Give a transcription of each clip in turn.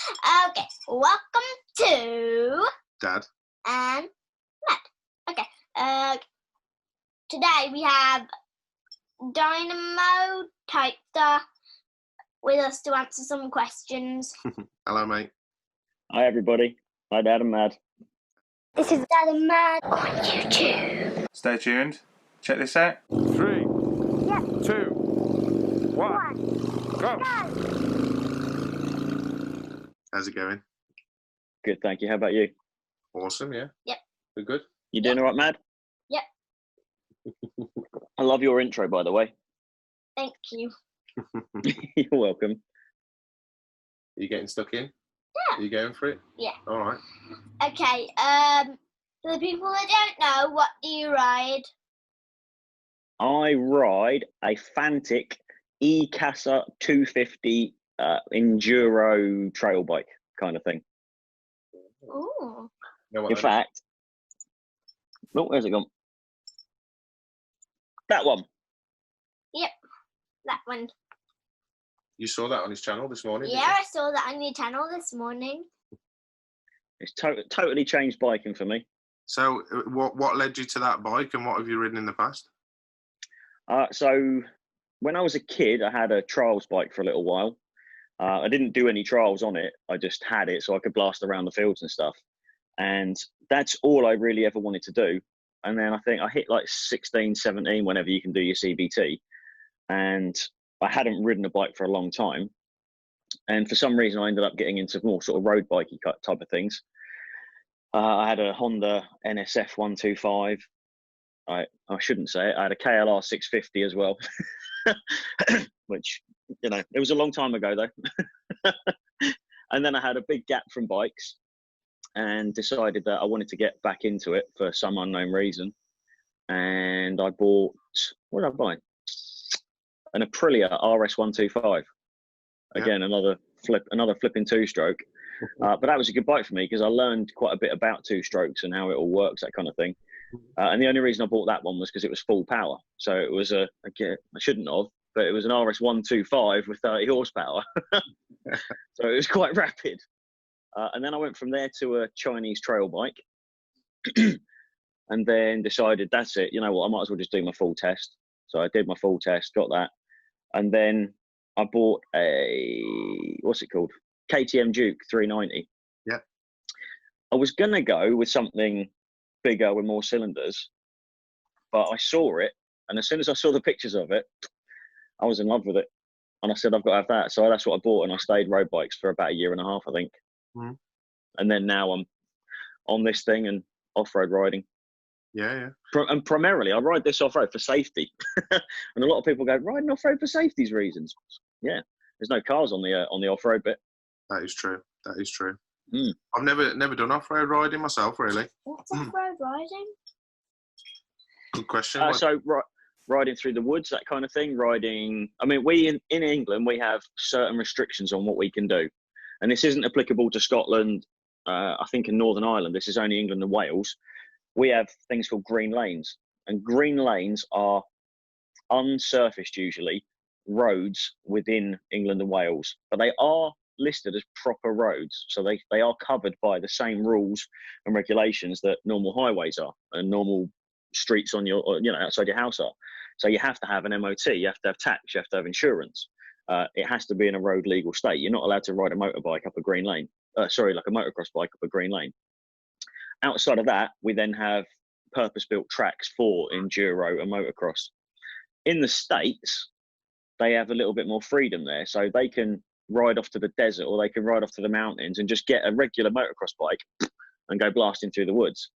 Okay, welcome to Dad and Matt. Okay, today we have Dynamo Tightstar with us to answer some questions. Hello, mate. Hi, everybody. Hi, Dad and Mad. This is Dad and Matt on YouTube. Stay tuned. Check this out. 3, 2, 1, go! How's it going? Good, thank you. How about you? Awesome, yeah. Yep. We're good. You doing all right, Mad? Yep. I love your intro, by the way. Thank you. You're welcome. Are you getting stuck in? Yeah. Are you going for it? Yeah. All right. Okay, for the people that don't know, what do you ride? I ride a Fantic E-Casa 250 enduro trail bike kind of thing. Ooh. Know what In that fact, oh, where's it gone? That one. Yep, that one. is? You saw that on his channel this morning? Yeah, I saw that on your channel this morning. It's totally changed biking for me. So, what led you to that bike, and what have you ridden in the past? So when I was a kid, I had a trials bike for a little while. I didn't do any trials on it. I just had it so I could blast around the fields and stuff. And that's all I really ever wanted to do. And then I think I hit like 16, 17, whenever you can do your CBT. And I hadn't ridden a bike for a long time. And for some reason, I ended up getting into more sort of road bikey type of things. I had a Honda NSF 125. I shouldn't say it. I had a KLR 650 as well, which, you know, it was a long time ago though. And then I had a big gap from bikes and decided that I wanted to get back into it for some unknown reason. And I bought, what did I buy? An Aprilia RS 125. Again, another flipping two-stroke. But that was a good bike for me because I learned quite a bit about two-strokes and how it all works, that kind of thing. And the only reason I bought that one was because it was full power. So it was I shouldn't have, but it was an RS 125 with 30 horsepower. So it was quite rapid. And then I went from there to a Chinese trail bike and then decided, that's it. You know what? I might as well just do my full test. So I did my full test, got that. And then I bought what's it called? KTM Duke 390. Yeah. I was going to go with something bigger with more cylinders, but I saw it, and as soon as I saw the pictures of it, I was in love with it, and I said I've got to have that. So that's what I bought, and I stayed road bikes for about a year and a half, I think. And then now I'm on this thing and off-road riding. Yeah. And primarily I ride this off-road for safety. And a lot of people go, riding off-road for safety's reasons. Yeah, there's no cars on the off-road bit. That is true. That is true. Mm. I've never done off-road riding myself, really. What's off-road riding? Good question. So riding through the woods, that kind of thing. Riding. I mean, we in England, we have certain restrictions on what we can do, and this isn't applicable to Scotland. I think in Northern Ireland, this is only England and Wales. We have things called green lanes, and green lanes are unsurfaced, usually roads within England and Wales, but they are listed as proper roads, so they are covered by the same rules and regulations that normal highways are and normal streets on your, outside your house are. So you have to have an MOT, you have to have tax, you have to have insurance. It has to be in a road legal state. You're not allowed to ride a motorbike up a green lane. Like a motocross bike up a green lane. Outside of that, we then have purpose-built tracks for enduro and motocross. In the States, they have a little bit more freedom there, so they can ride off to the desert or they can ride off to the mountains and just get a regular motocross bike and go blasting through the woods.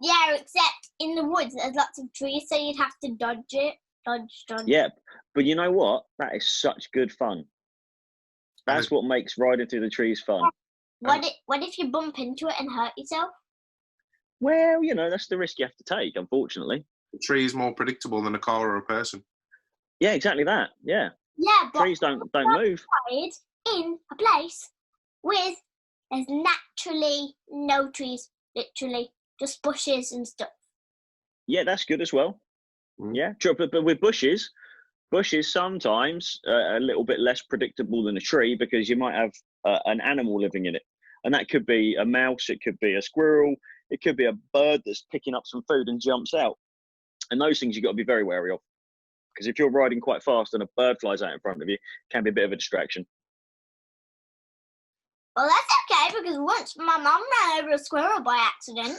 Yeah, except in the woods there's lots of trees, so you'd have to dodge it. Dodge. Yeah, but you know what? That is such good fun. That's what makes riding through the trees fun. What if you bump into it and hurt yourself? Well, that's the risk you have to take, unfortunately. The tree is more predictable than a car or a person. Yeah, exactly that. Yeah. Yeah, but trees don't move. Ride in a place with there's naturally no trees, literally just bushes and stuff. Yeah, that's good as well. Yeah, true. But with bushes sometimes a little bit less predictable than a tree because you might have an animal living in it. And that could be a mouse, it could be a squirrel, it could be a bird that's picking up some food and jumps out. And those things you've got to be very wary of. Because if you're riding quite fast and a bird flies out in front of you, it can be a bit of a distraction. Well, that's okay, because once my mum ran over a squirrel by accident.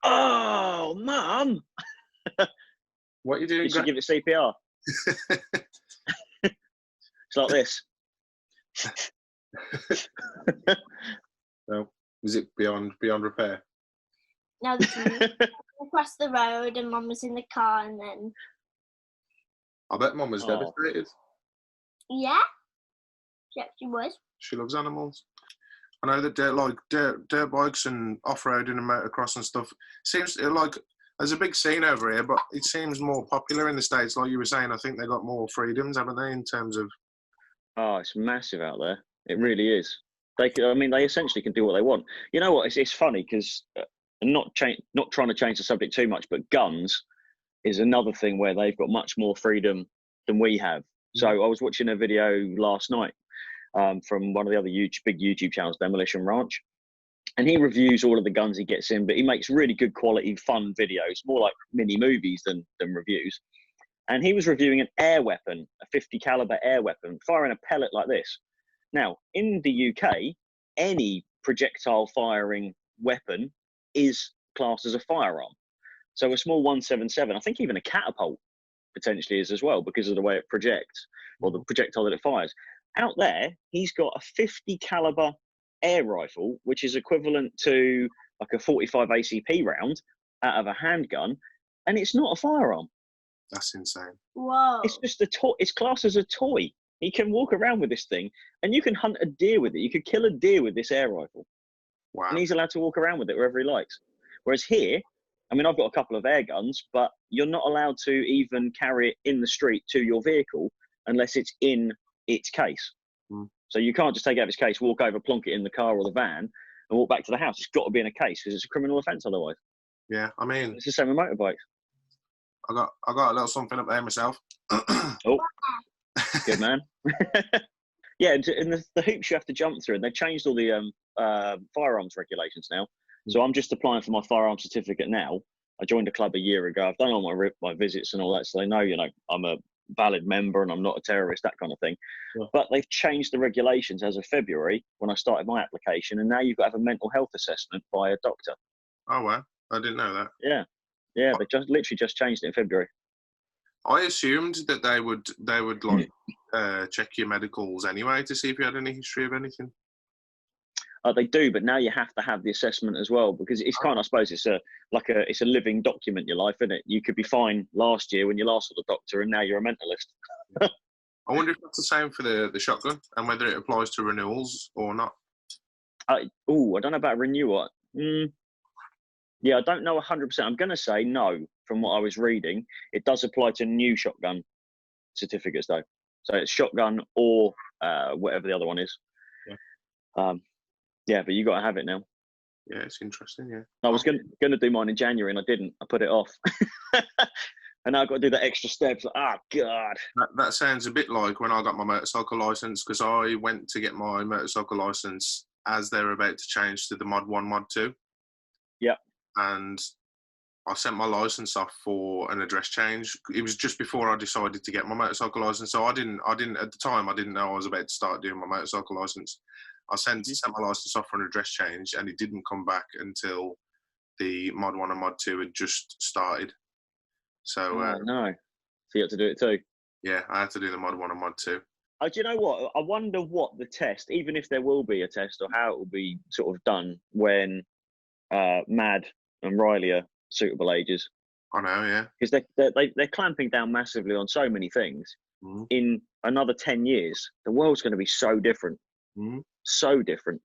Oh, Mum! What are you doing? You should give it CPR. It's like this. No. Is it beyond repair? No, this was across the road, and Mum was in the car, and then. I bet Mum was Oh. devastated. Yeah, she actually was. She loves animals. I know that dirt bikes and off-roading and motocross and stuff seems like there's a big scene over here, but it seems more popular in the States. Like you were saying, I think they got more freedoms, haven't they, in terms of. Oh, it's massive out there. It really is. They essentially can do what they want. You know what? It's funny because not trying to change the subject too much, but guns is another thing where they've got much more freedom than we have. So I was watching a video last night from one of the other big YouTube channels, Demolition Ranch, and he reviews all of the guns he gets in, but he makes really good quality, fun videos, more like mini movies than reviews. And he was reviewing an air weapon, a 50 caliber air weapon, firing a pellet like this. Now, in the UK, any projectile firing weapon is classed as a firearm. So a small 177, I think even a catapult potentially is as well, because of the way it projects, or the projectile that it fires. Out there, he's got a 50 caliber air rifle, which is equivalent to like a 45 ACP round out of a handgun, and it's not a firearm. That's insane. Whoa. It's just a toy. It's classed as a toy. He can walk around with this thing, and you can hunt a deer with it. You could kill a deer with this air rifle. Wow. And he's allowed to walk around with it wherever he likes. Whereas here, I mean, I've got a couple of air guns, but you're not allowed to even carry it in the street to your vehicle unless it's in its case. So you can't just take it out of its case, walk over, plonk it in the car or the van, and walk back to the house. It's got to be in a case because it's a criminal offence otherwise. Yeah, I mean, It's the same with motorbikes. I got a little something up there myself. Oh, good man. Yeah, and the hoops you have to jump through, and they've changed all the firearms regulations now. So I'm just applying for my firearms certificate now. I joined a club a year ago. I've done all my visits and all that, so they know, I'm a valid member and I'm not a terrorist, that kind of thing. Yeah. But they've changed the regulations as of February when I started my application, and now you've got to have a mental health assessment by a doctor. Oh, wow. I didn't know that. Yeah. Yeah, they literally just changed it in February. I assumed that they would like check your medicals anyway to see if you had any history of anything. They do, but now you have to have the assessment as well, because it's kind of, I suppose, it's a living document, your life, isn't it? You could be fine last year when you last saw the doctor, and now you're a mentalist. I wonder if that's the same for the shotgun, and whether it applies to renewals or not. I don't know about renewal. Yeah, I don't know 100%. I'm going to say no from what I was reading. It does apply to new shotgun certificates, though. So it's shotgun or whatever the other one is. Yeah. Yeah, but you got to have it now. Yeah, it's interesting. Yeah, I was going to do mine in January, and I didn't. I put it off, and now I've got to do that extra steps. Like, God. That sounds a bit like when I got my motorcycle license, because I went to get my motorcycle license as they were about to change to the Mod 1, Mod 2. Yeah. And I sent my license off for an address change. It was just before I decided to get my motorcycle license, so I didn't at the time. I didn't know I was about to start doing my motorcycle license. I sent my license off for an address change, and it didn't come back until the Mod 1 and Mod 2 had just started. So no, so you had to do it too. Yeah, I had to do the Mod 1 and Mod 2. Do you know what? I wonder what the test, even if there will be a test, or how it will be sort of done when Mad and Riley are suitable ages. I know, yeah. Because they're clamping down massively on so many things. In another 10 years, the world's going to be so different. So different.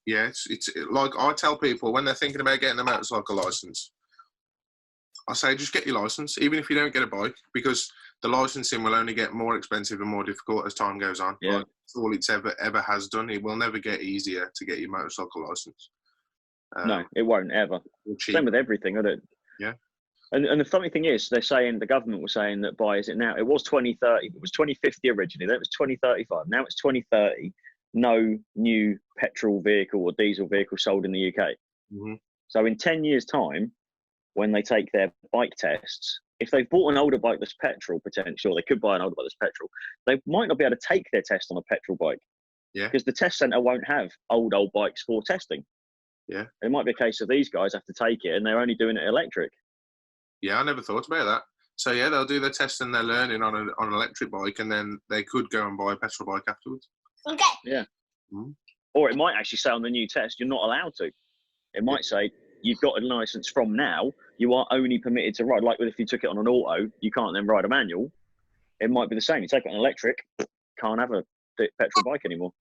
Yeah, it's like I tell people when they're thinking about getting a motorcycle license, I say just get your license, even if you don't get a bike, because the licensing will only get more expensive and more difficult as time goes on. Yeah. Like, that's all it's ever has done. It will never get easier to get your motorcycle license. No, it won't ever. Same with everything, isn't it? Yeah. And the funny thing is, they're saying, the government was saying that by, is it now? It was 2030. It was 2050 originally. Then it was 2035. Now it's 2030. no new petrol vehicle or diesel vehicle sold in the UK. Mhm. So in 10 years' time, when they take their bike tests, if they've bought an older bike that's petrol potentially, or they could buy an older bike that's petrol, they might not be able to take their test on a petrol bike. Yeah. Because the test centre won't have old bikes for testing. Yeah. It might be a case of these guys have to take it and they're only doing it electric. Yeah, I never thought about that. So yeah, they'll do their test and their learning on an electric bike, and then they could go and buy a petrol bike afterwards. Okay. Yeah. Mhm. Or it might actually say on the new test, you're not allowed to. It might say, you've got a license from now, you are only permitted to ride. Like if you took it on an auto, you can't then ride a manual. It might be the same. You take it on electric, can't have a petrol bike anymore.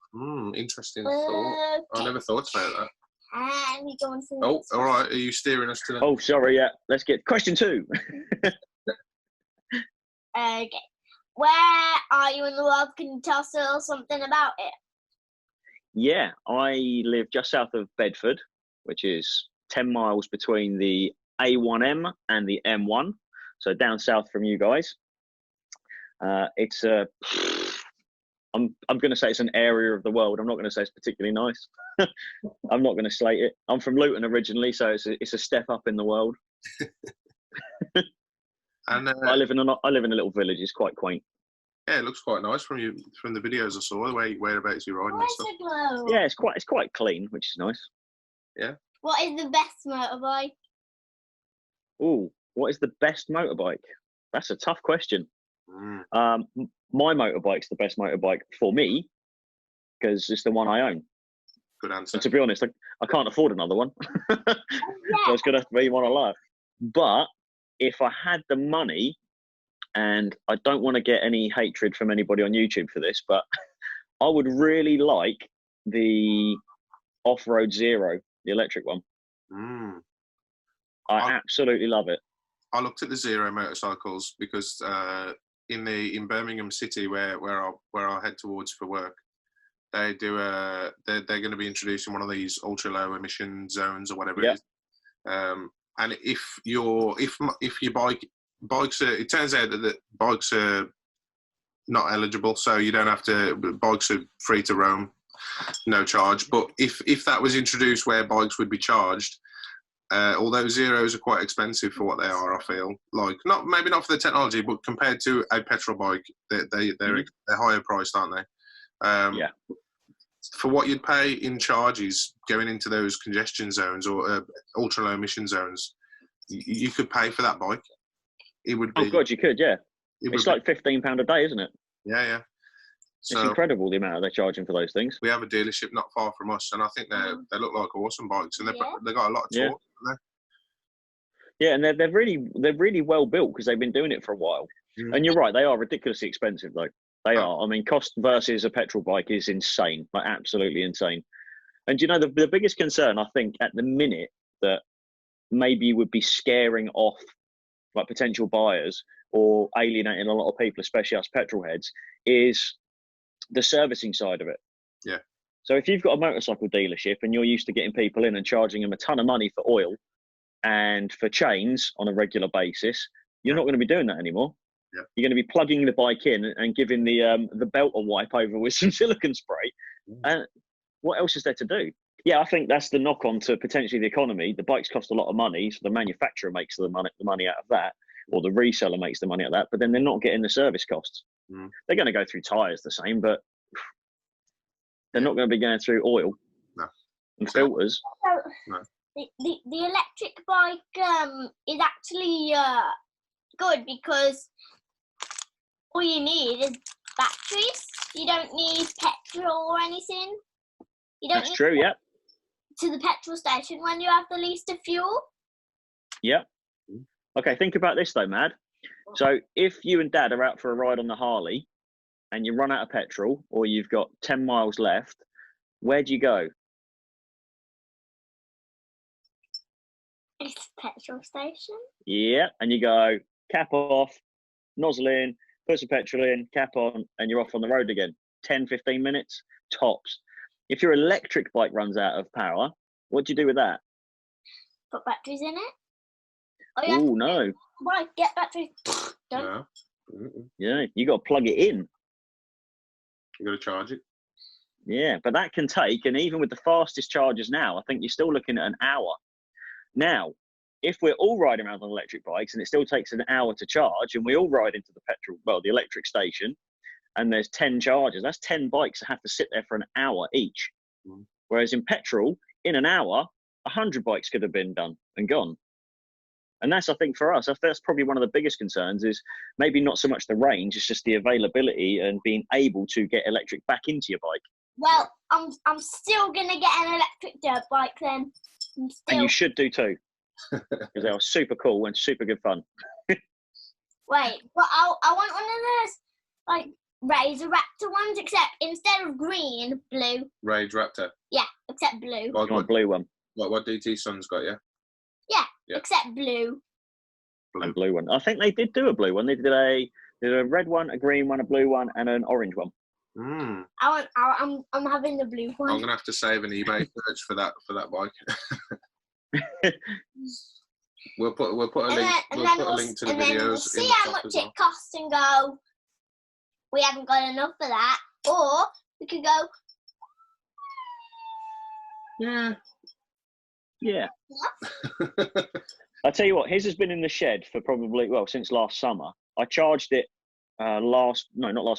Interesting thought. I never thought about that. And we go on to the Oh, next all right. Are you steering us to the... Oh, sorry, yeah. Let's get question 2. Okay. Where are you in the world? Can you tell us a little something about it? Yeah, I live just south of Bedford, which is 10 miles between the A1M and the M1. So down south from you guys. It's a... I'm going to say it's an area of the world. I'm not going to say it's particularly nice. I'm not going to slate it. I'm from Luton originally, so it's a step up in the world. And I live in a little village. It's quite quaint. yeah, it looks quite nice from the videos I saw. The whereabouts you're riding and Where's stuff. the glow? Yeah, it's quite clean, which is nice. What is the best motorbike? Ooh, what is the best motorbike? That's a tough question. Mm. My motorbike's the best motorbike for me because it's the one I own. Good answer. And to be honest, I can't afford another one. So it's going to have to be one I love. But if I had the money, and I don't want to get any hatred from anybody on YouTube for this, but I would really like the Off-Road Zero, the electric one. Mm. I absolutely love it. I looked at the Zero motorcycles because in Birmingham City, where I head towards for work, they're going to be introducing one of these ultra low emission zones or whatever it is. And if your bikes are, it turns out that bikes are not eligible, so you don't have to. Bikes are free to roam, no charge. But if that was introduced where bikes would be charged, although Zeros are quite expensive for what they are, I feel like maybe not for the technology, but compared to a petrol bike, they're higher priced, aren't they? For what you'd pay in charges going into those congestion zones or ultra low emission zones, you could pay for that bike. It would be. Oh God, you could, yeah. It's like £15 a day, isn't it? Yeah. So it's incredible the amount they're charging for those things. We have a dealership not far from us, and I think they look like awesome bikes, and they've got a lot of torque. Yeah, and they're really well built because they've been doing it for a while. Mm. And you're right, they are ridiculously expensive though. They are. I mean, cost versus a petrol bike is insane, like absolutely insane. And you know, the biggest concern I think at the minute that maybe would be scaring off like potential buyers or alienating a lot of people, especially us petrol heads, is the servicing side of it. Yeah. So if you've got a motorcycle dealership and you're used to getting people in and charging them a ton of money for oil and for chains on a regular basis, you're not going to be doing that anymore. Yeah. You're going to be plugging the bike in and giving the belt a wipe over with some silicone spray. And what else is there to do? Yeah, I think that's the knock on to potentially the economy. The bikes cost a lot of money, so the manufacturer makes the money out of that, or the reseller makes the money out of that, but then they're not getting the service costs. Mm. They're going to go through tyres the same, but they're not going to be going through oil and filters. So the electric bike is actually good because all you need is batteries. You don't need petrol or anything. You don't That's true, yeah. To the petrol station when you have the least of fuel. Yeah. Okay, think about this though, Mad. So if you and Dad are out for a ride on the Harley and you run out of petrol or you've got 10 miles left, where do you go? It's a petrol station. Yeah, and you go cap off, nozzle in, put some petrol in, cap on, and you're off on the road again. 10, 15 minutes, tops. If your electric bike runs out of power, what do you do with that? Put batteries in it. Oh, no. Right, get batteries. Yeah, you got to plug it in. You got to charge it. Yeah, but that can take, and even with the fastest chargers now, I think you're still looking at an hour. Now, if we're all riding around on electric bikes and it still takes an hour to charge, and we all ride into the electric station, and there's 10 chargers, that's 10 bikes that have to sit there for an hour each. Mm. Whereas in petrol, in an hour, 100 bikes could have been done and gone. And that's, I think, for us, that's probably one of the biggest concerns is maybe not so much the range, it's just the availability and being able to get electric back into your bike. Well, I'm still gonna get an electric dirt bike then. And you should do too, because they are super cool and super good fun. Wait, but I want one of those like Razor Raptor ones, except instead of green, blue. Rage Raptor. Yeah, except blue. Like You want a blue one. what DT Sun's got, yeah? Yeah. Except blue. A blue one. I think they did do a blue one. They did a red one, a green one, a blue one, and an orange one. Mm. I'm having the blue one. I'm gonna have to save an eBay search for that bike. we'll put a link. We'll put a link to the videos. We'll see in the how top much as well. it costs and go. We haven't got enough for that, or we could go. Yeah. Yeah. I'll tell you what, his has been in the shed for probably, since last summer. I charged it not last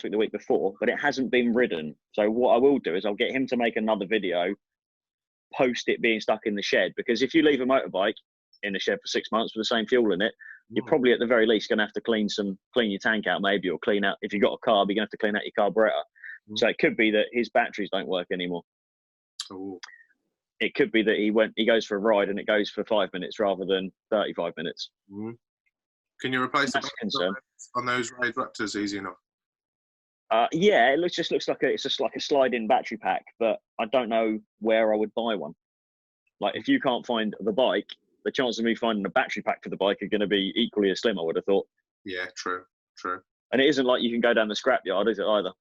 week, the week before, but it hasn't been ridden. So what I will do is I'll get him to make another video, post it being stuck in the shed, because if you leave a motorbike in the shed for 6 months with the same fuel in it, you're probably at the very least going to have to clean your tank out maybe, or clean out, if you've got a carb, you're going to have to clean out your carburetor. So it could be that his batteries don't work anymore. Ooh. It could be that he goes for a ride and it goes for 5 minutes rather than 35 minutes. Mm. Can you replace the That's a concern. on those Rage Raptors easy enough? Yeah, it just looks like it's just like a slide-in battery pack, but I don't know where I would buy one. Like, if you can't find the bike, the chances of me finding a battery pack for the bike are going to be equally as slim, I would have thought. Yeah, true. And it isn't like you can go down the scrapyard, is it, either?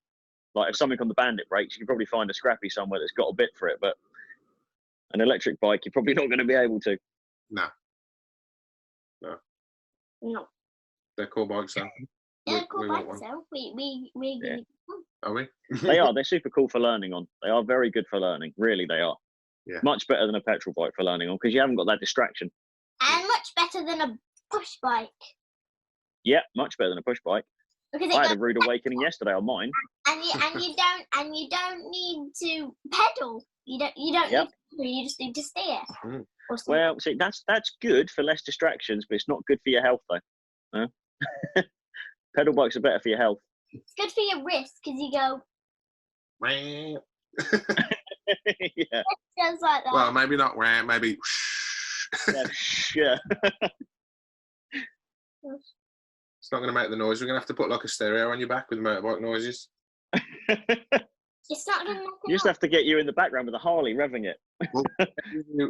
Like, if something on the Bandit breaks, you can probably find a scrappy somewhere that's got a bit for it, but an electric bike, you're probably not going to be able to. No. They're cool bikes, though. Yeah, cool we want bikes. one. So we're Yeah. Are we? They're super cool for learning on. They are very good for learning. Really, they are. Yeah. Much better than a petrol bike for learning on, because you haven't got that distraction. and much better than a push bike. Yeah, much better than a push bike. Because it I had goes, a rude awakening yesterday on mine. and you don't need to pedal. You don't Yep. need to, you just need to steer. Mm. Or something. Well, see, that's good for less distractions, but it's not good for your health, though. Huh? Pedal bikes are better for your health. It's good for your wrist because you go Yeah. just like that. Well, maybe not. Maybe. Yeah. It's not going to make the noise. We're going to have to put like a stereo on your back with motorbike noises. It's not gonna make You just have to get you in the background with a Harley revving it. Well,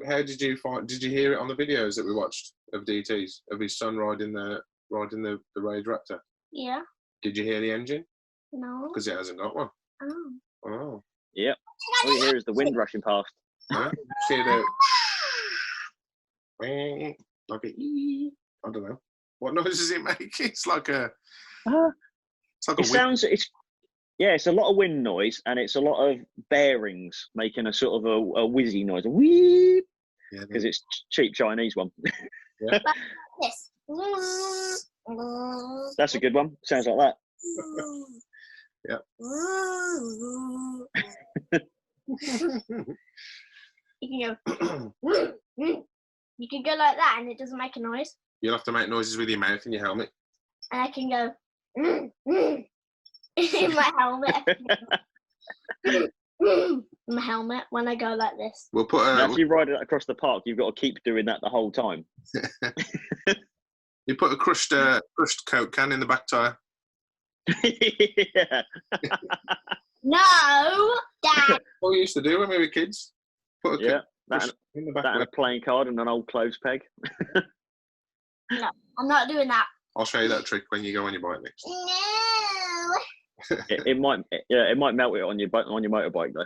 how did you find? Did you hear it on the videos that we watched of DT's of his son riding the Rage Raptor? Yeah. Did you hear the engine? No. Because it hasn't got one. Oh. Oh. Yep. All you hear is the wind rushing past. Huh? See the like a I don't know. What noise does it make? It's like a. It's like It sounds. It's a lot of wind noise, and it's a lot of bearings making a sort of a whizzy noise, a wheep, because it's cheap Chinese one. Yeah. This. That's a good one. Sounds like that. Yeah. You can go. You can go like that, and it doesn't make a noise. You'll have to make noises with your mouth and your helmet. And I can go in my helmet. In my helmet when I go like this. We'll put As you ride it across the park, you've got to keep doing that the whole time. you put a crushed Coke can in the back tyre. Yeah. No, Dad. What we used to do when we were kids. Put a Coke That in the back. and a playing card and an old clothes peg. No, I'm not doing that. I'll show you that trick when you go on your bike next. No. It might melt it on your motorbike though.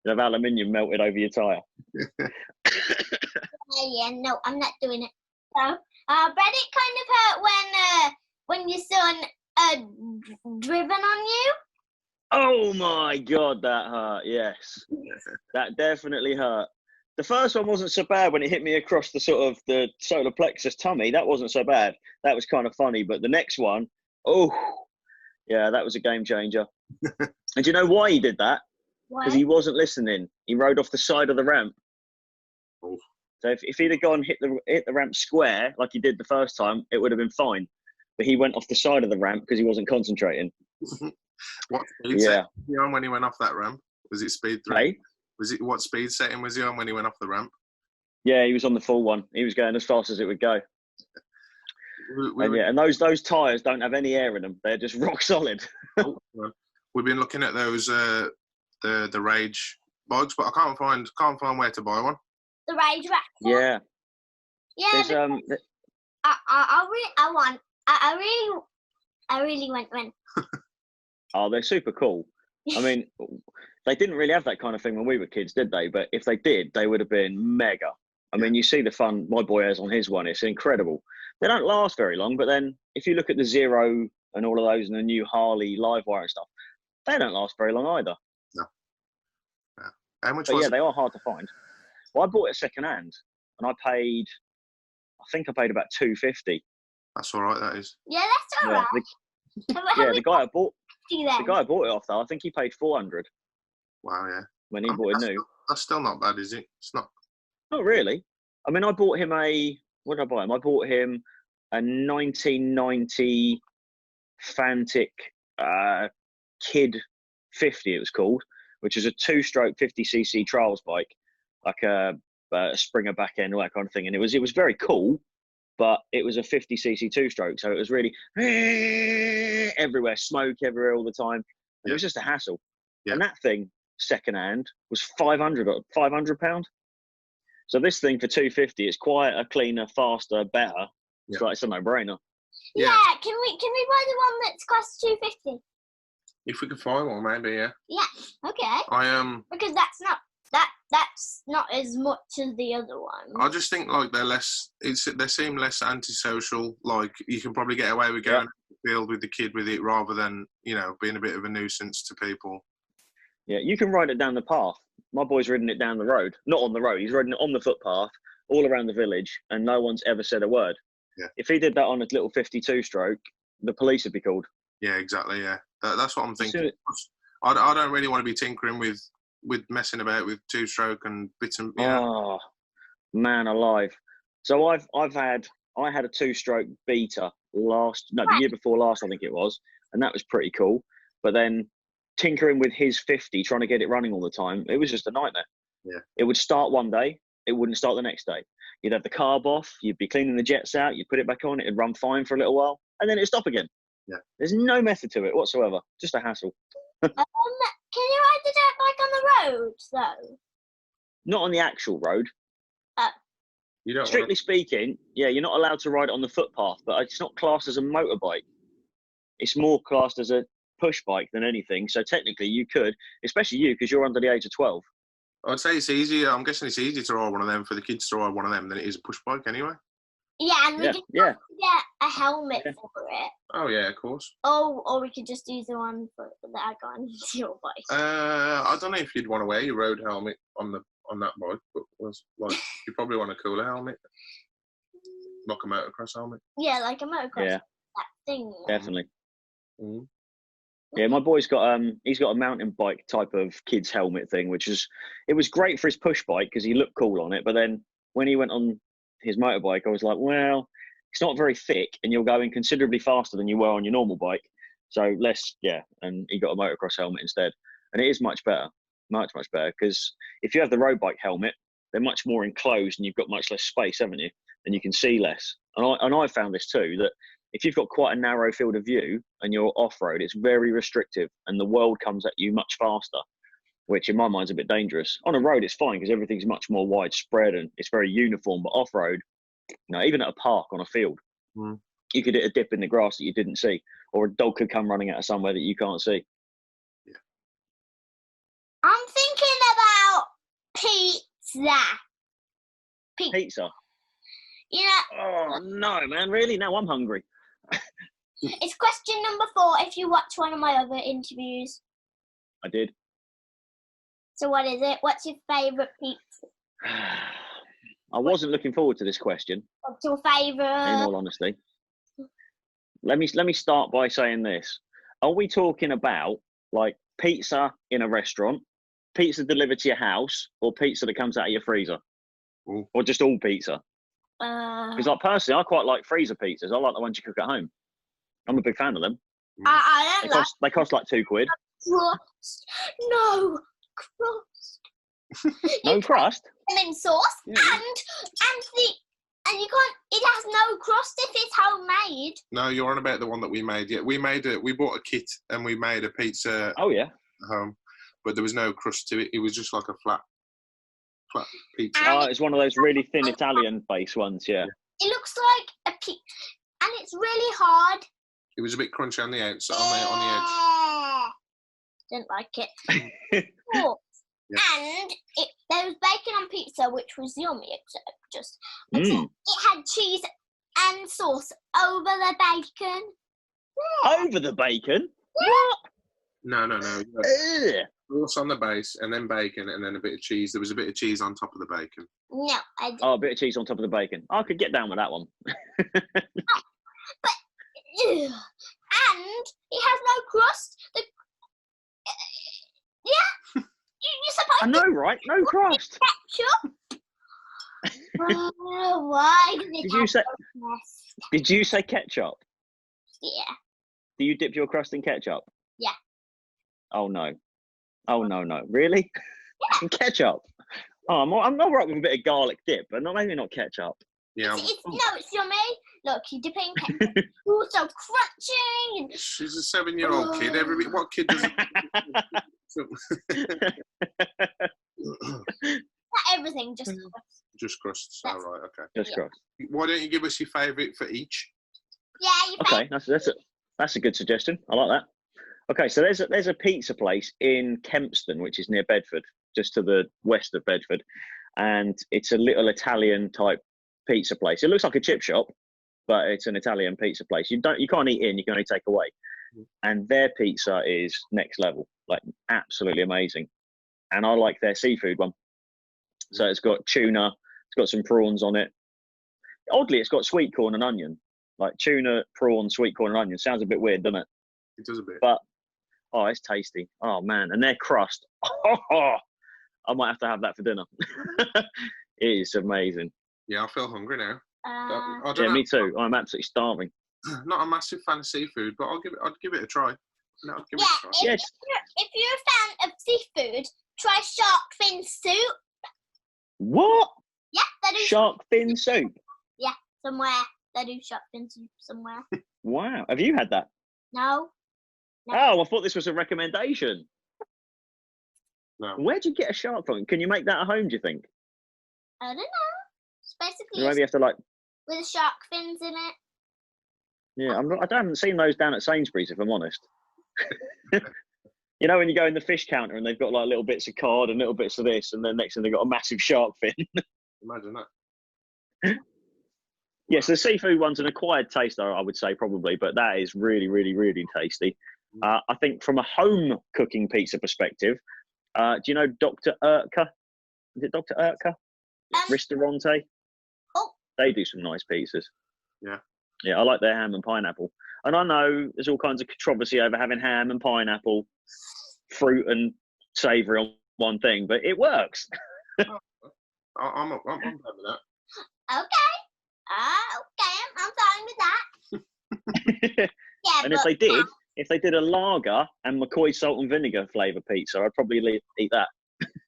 You have aluminium melted over your tyre. Yeah, no, I'm not doing it. So, but it kind of hurt when your son driven on you. Oh my God, that hurt. Yes, that definitely hurt. The first one wasn't so bad when it hit me across the sort of the solar plexus tummy. That wasn't so bad. That was kind of funny. But the next one, oh, yeah, that was a game changer. And do you know why he did that? Because he wasn't listening. He rode off the side of the ramp. Oh. So if he'd have gone hit the ramp square like he did the first time, it would have been fine. But he went off the side of the ramp because he wasn't concentrating. What speed setting was he on when he went off that ramp? Was it speed 3? Hey? Was it what speed setting was he on when he went off the ramp? Yeah, he was on the full one. He was going as fast as it would go. And those tyres don't have any air in them. They're just rock solid. We've been looking at those the Rage bikes, but I can't find where to buy one. The Rage rack. Yeah. Yeah. I really want one. Oh, they're super cool. I mean, they didn't really have that kind of thing when we were kids, did they? But if they did, they would have been mega. I mean, you see the fun my boy has on his one. It's incredible. They don't last very long, but then if you look at the Zero and all of those and the new Harley Livewire and stuff, they don't last very long either. No. How much but was yeah, it? they are hard to find. Well, I bought it second hand, and I think I paid about $250. That's all right. That is. Yeah, that's all right. The guy I bought it off though, I think he paid $400. Wow, yeah. When he bought it new. That's still not bad, is it? It's not. Not really. I mean, I bought him what did I buy him? I bought him a 1990 Fantic Kid 50, it was called, which is a 2-stroke 50cc trials bike, like a Springer back end, all that kind of thing. And it was very cool, but it was a 50cc 2-stroke, so it was really everywhere, smoke everywhere all the time. And it was just a hassle. Yeah. And that thing, secondhand, was £500. So this thing for $250, it's quite a cleaner, faster, better. It's like it's a no-brainer. Yeah, can we buy the one that's cost $250? If we could find one, maybe, yeah. Yeah. Okay. Because that's not as much as the other one. I just think like they seem less antisocial. Like you can probably get away with going to the field with the kid with it rather than being a bit of a nuisance to people. Yeah, you can ride it down the path. My boy's ridden it down the road. Not on the road. He's ridden it on the footpath all around the village, and no one's ever said a word. Yeah. If he did that on a little 52-stroke, the police would be called. Yeah, exactly. Yeah, that's what I'm thinking. I don't really want to be tinkering with messing about with 2-stroke and bits and. Oh, man alive! So I had a 2-stroke Beta the year before last, I think it was, and that was pretty cool. But then tinkering with his 50, trying to get it running all the time, it was just a nightmare. Yeah. It would start one day, it wouldn't start the next day. You'd have the carb off, you'd be cleaning the jets out, you'd put it back on, it'd run fine for a little while, and then it'd stop again. Yeah. There's no method to it whatsoever. Just a hassle. Can you ride the dirt bike on the road, though? Not on the actual road. You don't Strictly speaking, you're not allowed to ride it on the footpath, but it's not classed as a motorbike. It's more classed as a push bike than anything. So technically you could, especially you, because you're under the age of 12. I'd say it's easier. I'm guessing it's easier to ride one of them for the kids to ride one of them than it is a push bike anyway. Yeah, and we just have to get a helmet for it. Oh yeah, of course. Or we could just use the one that I got on your bike. I don't know if you'd want to wear your road helmet on that bike, but you probably want a cooler helmet, like a motocross helmet. Yeah, like a motocross. Yeah, that thing. Definitely. Mm-hmm. Yeah, my boy's got he's got a mountain bike type of kids helmet thing, it was great for his push bike because he looked cool on it. But then when he went on his motorbike, I was like, well, it's not very thick, and you're going considerably faster than you were on your normal bike. So and he got a motocross helmet instead, and it is much better, much better. Because if you have the road bike helmet, they're much more enclosed, and you've got much less space, haven't you? And you can see less. And I found this too, that if you've got quite a narrow field of view and you're off-road, it's very restrictive and the world comes at you much faster, which in my mind is a bit dangerous. On a road, it's fine because everything's much more widespread and it's very uniform, but off-road, even at a park on a field, you could hit a dip in the grass that you didn't see, or a dog could come running out of somewhere that you can't see. Yeah. I'm thinking about pizza. Pizza? Oh, no, man, really? Now I'm hungry. It's question number 4 if you watch one of my other interviews. I did. So what is it? What's your favourite pizza? I wasn't looking forward to this question, What's your in favourite? all honesty. Let me start by saying this. Are we talking about like pizza in a restaurant, pizza delivered to your house, or pizza that comes out of your freezer? Ooh. Or just all pizza? Because like personally, I quite like freezer pizzas. I like the ones you cook at home. I'm a big fan of them. I don't They cost like £2. crust. No crust. No crust? Lemon sauce Yeah. and you can't. It has no crust if it's homemade. No, you're on about the one that we made. Yeah, we bought a kit and we made a pizza Oh yeah. at home, but there was no crust to it. It was just like a flat pizza. Oh, it's one of those really thin Italian-based ones. Yeah. It looks like a pizza, and it's really hard. It was a bit crunchy on the outside, on the edge. Didn't like it. Oh, Yeah. and there was bacon on pizza, which was yummy, except Mm. it had cheese and sauce over the bacon. Over the bacon? What? No. Ugh. Sauce on the base, and then bacon, and then a bit of cheese. There was a bit of cheese on top of the bacon. No, I didn't. Oh, a bit of cheese on top of the bacon. I could get down with that one. Ugh. And it has no crust. Yeah, you're supposed I know, right? No crust. to ketchup. Oh, why did it Did have you say? no crust? Did you say ketchup? Yeah. Do you dip your crust in ketchup? Yeah. Oh no. Oh no. Really? In ketchup? Oh, I'm not right with a bit of garlic dip, but maybe not ketchup. Yeah, It's yummy. Look, you dip it in ketchup. Ooh, so crunchy. And she's a 7-year-old kid. What kid doesn't? not everything, just crust. Just crusts. All right, okay. Just crust. Why don't you give us your favourite for each? Yeah, you Okay, that's a good suggestion. I like that. Okay, so there's a pizza place in Kempston, which is near Bedford, just to the west of Bedford, and it's a little Italian type pizza place. It looks like a chip shop, but it's an Italian pizza place. You can't eat in, you can only take away. And their pizza is next level, like absolutely amazing. And I like their seafood one. So it's got tuna, it's got some prawns on it. Oddly, it's got sweet corn and onion. Like tuna, prawn, sweet corn and onion. Sounds a bit weird, doesn't it? It does a bit. But oh, it's tasty. Oh man, and their crust. Oh, I might have to have that for dinner. It is amazing. Yeah, I feel hungry now. I Yeah, don't me too. I'm absolutely starving. Not a massive fan of seafood, but I'd give it a try. No, I'd give it a try. Yes. If you're a fan of seafood, try shark fin soup. What? Yeah, they do Shark fin soup? somewhere. They do shark fin soup somewhere. Wow. Have you had that? No, Oh, I thought this was a recommendation. No. Where'd you get a shark from? Can you make that at home, do you think? I don't know. It's basically You maybe have to like, with shark fins in it. yeah, I haven't seen those down at Sainsbury's, if I'm honest. You know, when you go in the fish counter and they've got like little bits of cod and little bits of this, and then next thing they've got a massive shark fin. Imagine that. Yes, the seafood one's an acquired taste, I would say, probably, but that is really, really, really tasty. I think from a home cooking pizza perspective, do you know Dr. Urtka? Is it Dr. Urtka? Ristorante? Oh. They do some nice pizzas. Yeah. Yeah, I like their ham and pineapple. And I know there's all kinds of controversy over having ham and pineapple, fruit and savoury on one thing, but it works. I'm fine with that. Okay. Okay, I'm fine with that. Yeah, And if they did a lager and McCoy salt and vinegar flavour pizza, I'd probably eat that.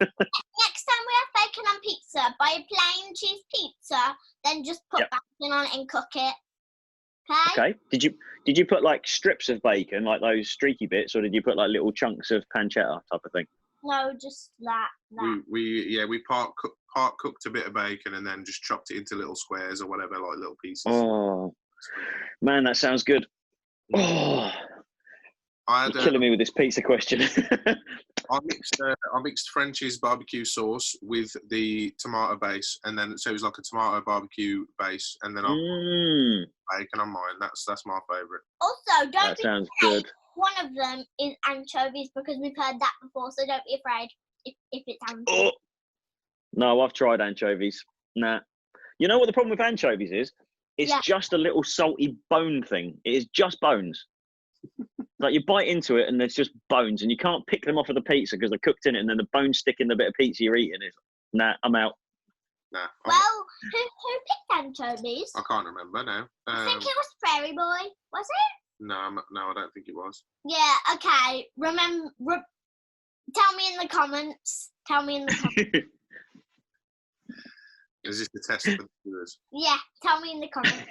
next time we have bacon on pizza, buy a plain cheese pizza, then just put bacon on it and cook it. Okay? Okay. Did you put like strips of bacon, like those streaky bits, or did you put like little chunks of pancetta type of thing? No, just that. We part cooked a bit of bacon and then just chopped it into little squares or whatever, like little pieces. Oh man, that sounds good. Oh, You're killing me with this pizza question. I mixed French's barbecue sauce with the tomato base, and then so it was like a tomato barbecue base, and then I put bacon on mine. That's my favourite. Also, That sounds good. one of them is anchovies because we've heard that before, so don't be afraid if it's anchovies. Oh. No, I've tried anchovies. Nah. You know what the problem with anchovies is? It's just a little salty bone thing. It is just bones. Like you bite into it and there's just bones, and you can't pick them off of the pizza because they're cooked in it, and then the bones stick in the bit of pizza you're eating. Nah, I'm out. Nah. Well, who picked anchovies? I can't remember now. I think it was Fairy Boy. Was it? No, I don't think it was. Yeah. Okay. Tell me in the comments. Is this the test for the viewers? Yeah. Tell me in the comments.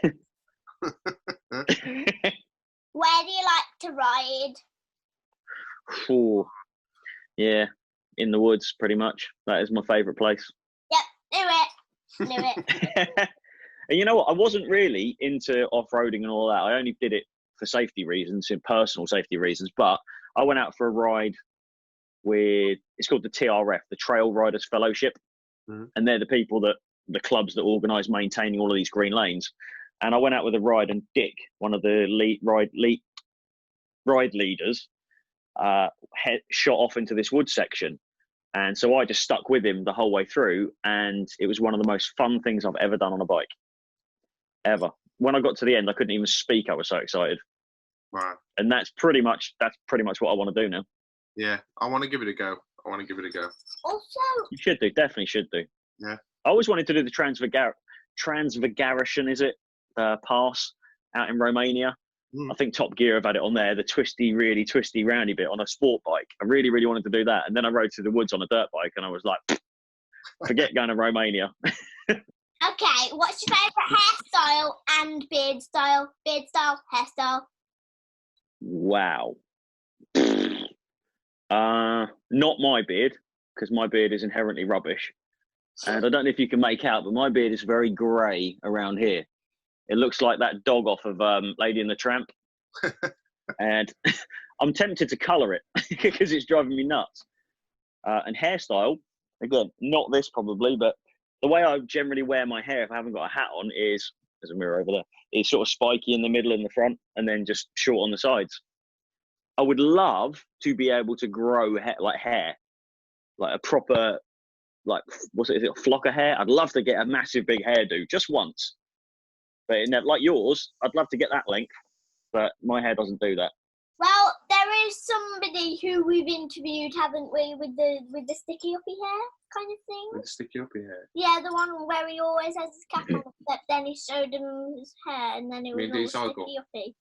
Where do you like to ride? Oh, yeah, in the woods, pretty much. That is my favourite place. Yep. Knew it. And you know what? I wasn't really into off-roading and all that. I only did it for safety reasons, in personal safety reasons. But I went out for a ride with, it's called the TRF, the Trail Riders Fellowship. Mm-hmm. And they're the people the clubs that organise maintaining all of these green lanes. And I went out with a ride, and Dick, one of the ride leaders, shot off into this wood section. And so I just stuck with him the whole way through, and it was one of the most fun things I've ever done on a bike. Ever. When I got to the end, I couldn't even speak. I was so excited. Right. And that's pretty much what I want to do now. Yeah, I want to give it a go. Also, You should do. Definitely should do. Yeah. I always wanted to do the Transvagaration, is it? Pass out in Romania. I think Top Gear have had it on there, the really twisty, roundy bit on a sport bike. I really, really wanted to do that. And then I rode through the woods on a dirt bike, and I was like, forget going to Romania. okay, what's your favourite hairstyle and beard style? Beard style, hairstyle. Wow. Not my beard, because my beard is inherently rubbish. And I don't know if you can make out, but my beard is very grey around here. It looks like that dog off of Lady and the Tramp. And I'm tempted to colour it because it's driving me nuts. And hairstyle, again, not this probably, but the way I generally wear my hair if I haven't got a hat on is, there's a mirror over there, is sort of spiky in the middle and the front, and then just short on the sides. I would love to be able to grow hair, like a proper, like, is it a flock of hair? I'd love to get a massive big hairdo just once. But like yours, I'd love to get that length, but my hair doesn't do that. Well, there is somebody who we've interviewed, haven't we, with the sticky uppy hair kind of thing? With the sticky uppy hair? Yeah, the one where he always has his cap on, but then he showed him his hair, and then it was all sticky uppy.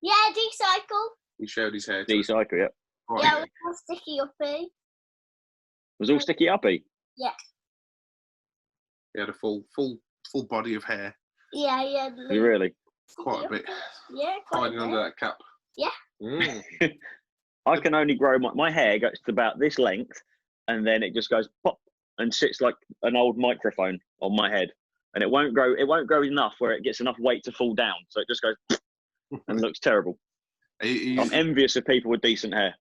Yeah, D-Cycle. He showed his hair. D-Cycle, yeah. Right. Yeah, it was all sticky uppy. It was all sticky uppy? Yeah. He had a full body of hair. Yeah, yeah. Really? Quite a bit. Yeah, quite hiding a bit. under that cap. Yeah. Mm. I can only grow my hair goes to about this length, and then it just goes pop and sits like an old microphone on my head, and it won't grow enough where it gets enough weight to fall down, so it just goes and looks terrible. I'm envious of people with decent hair.